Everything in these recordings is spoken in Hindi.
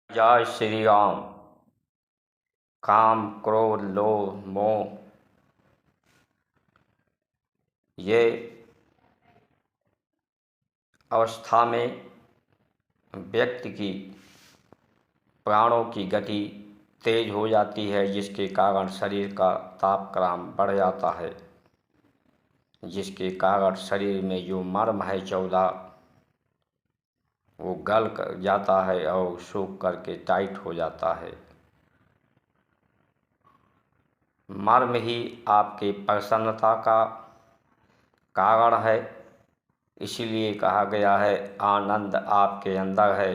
जय श्री राम। काम क्रोध लोभ मोह ये अवस्था में व्यक्ति की प्राणों की गति तेज हो जाती है, जिसके कारण शरीर का तापक्रम बढ़ जाता है, जिसके कारण शरीर में जो मर्म है 14 वो गल कर जाता है और सूख करके टाइट हो जाता है। मर्म ही आपके प्रसन्नता का कारण है, इसीलिए कहा गया है आनंद आपके अंदर है।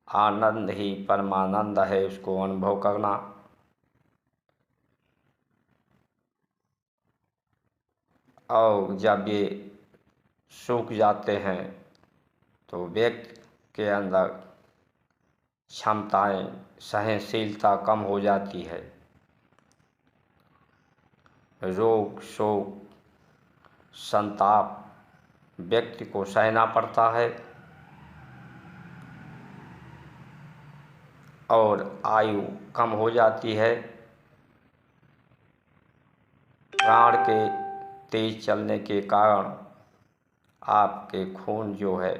आनंद ही परमानंद है, उसको अनुभव करना। और जब ये सूख जाते हैं तो व्यक्ति के अंदर क्षमताएं, सहनशीलता कम हो जाती है। रोग शोक संताप व्यक्ति को सहना पड़ता है और आयु कम हो जाती है। प्राण के तेज चलने के कारण आपके खून जो है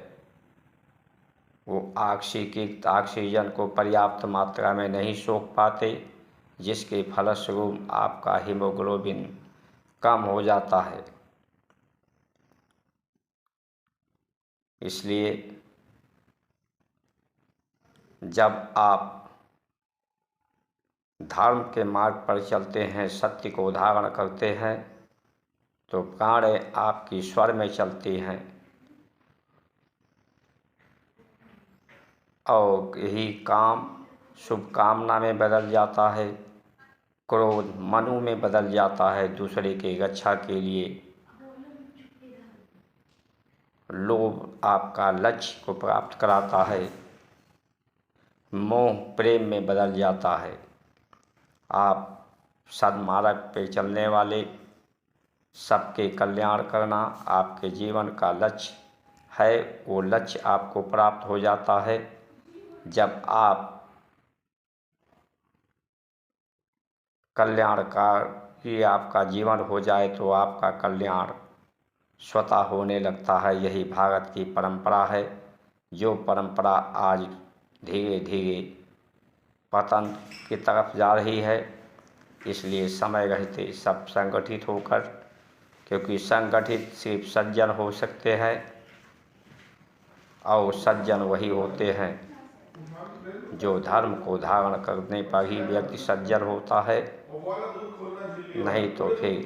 वो ऑक्सीजन को पर्याप्त मात्रा में नहीं सोख पाते, जिसके फलस्वरूप आपका हीमोग्लोबिन कम हो जाता है। इसलिए जब आप धर्म के मार्ग पर चलते हैं, सत्य को धारण करते हैं, तो प्राण आपकी स्वर में चलती हैं और यही काम शुभकामना में बदल जाता है, क्रोध मनु में बदल जाता है दूसरे के रक्षा के लिए, लोभ आपका लक्ष्य को प्राप्त कराता है, मोह प्रेम में बदल जाता है। आप सन्मार्ग पे चलने वाले, सबके कल्याण करना आपके जीवन का लक्ष्य है, वो लक्ष्य आपको प्राप्त हो जाता है। जब आप कल्याणकारी आपका जीवन हो जाए तो आपका कल्याण स्वतः होने लगता है। यही भारत की परंपरा है, जो परंपरा आज धीरे धीरे पतन की तरफ जा रही है। इसलिए समय रहते सब संगठित होकर, क्योंकि संगठित सिर्फ सज्जन हो सकते हैं और सज्जन वही होते हैं जो धर्म को धारण करने पर ही व्यक्ति सज्जन होता है, नहीं तो फिर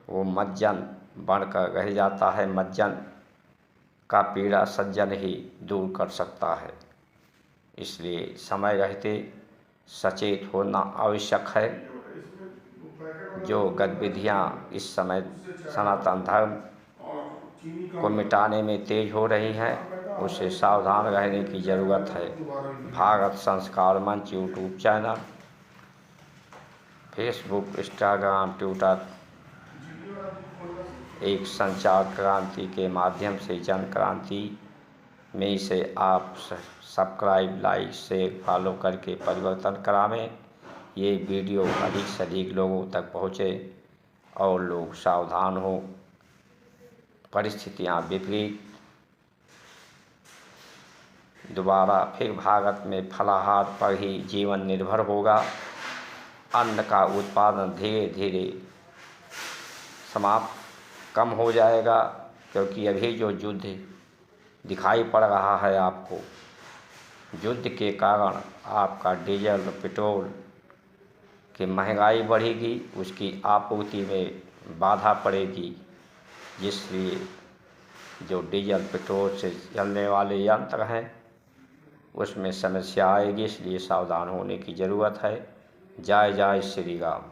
वो मज्जन बनकर रह जाता है। मज्जन का पीड़ा सज्जन ही दूर कर सकता है। इसलिए समय रहते सचेत होना आवश्यक है। जो गतिविधियाँ इस समय सनातन धर्म को मिटाने में तेज हो रही हैं, उससे सावधान रहने की ज़रूरत है। भारत संस्कार मंच YouTube channel, Facebook, Instagram, Twitter एक संचार क्रांति के माध्यम से जन क्रांति में इसे आप सब्सक्राइब, लाइक, शेयर, फॉलो करके परिवर्तन करावें। ये वीडियो अधिक से अधिक लोगों तक पहुँचे और लोग सावधान हों। परिस्थितियाँ विपरीत, दोबारा फिर भारत में फलाहार पर ही जीवन निर्भर होगा। अन्न का उत्पादन धीरे धीरे समाप्त कम हो जाएगा, क्योंकि अभी जो युद्ध दिखाई पड़ रहा है आपको, युद्ध के कारण आपका डीजल पेट्रोल की महंगाई बढ़ेगी, उसकी आपूर्ति में बाधा पड़ेगी, जिसलिए जो डीजल पेट्रोल से चलने वाले यंत्र हैं उसमें समस्या आएगी। इसलिए सावधान होने की ज़रूरत है। जय जय श्री राम।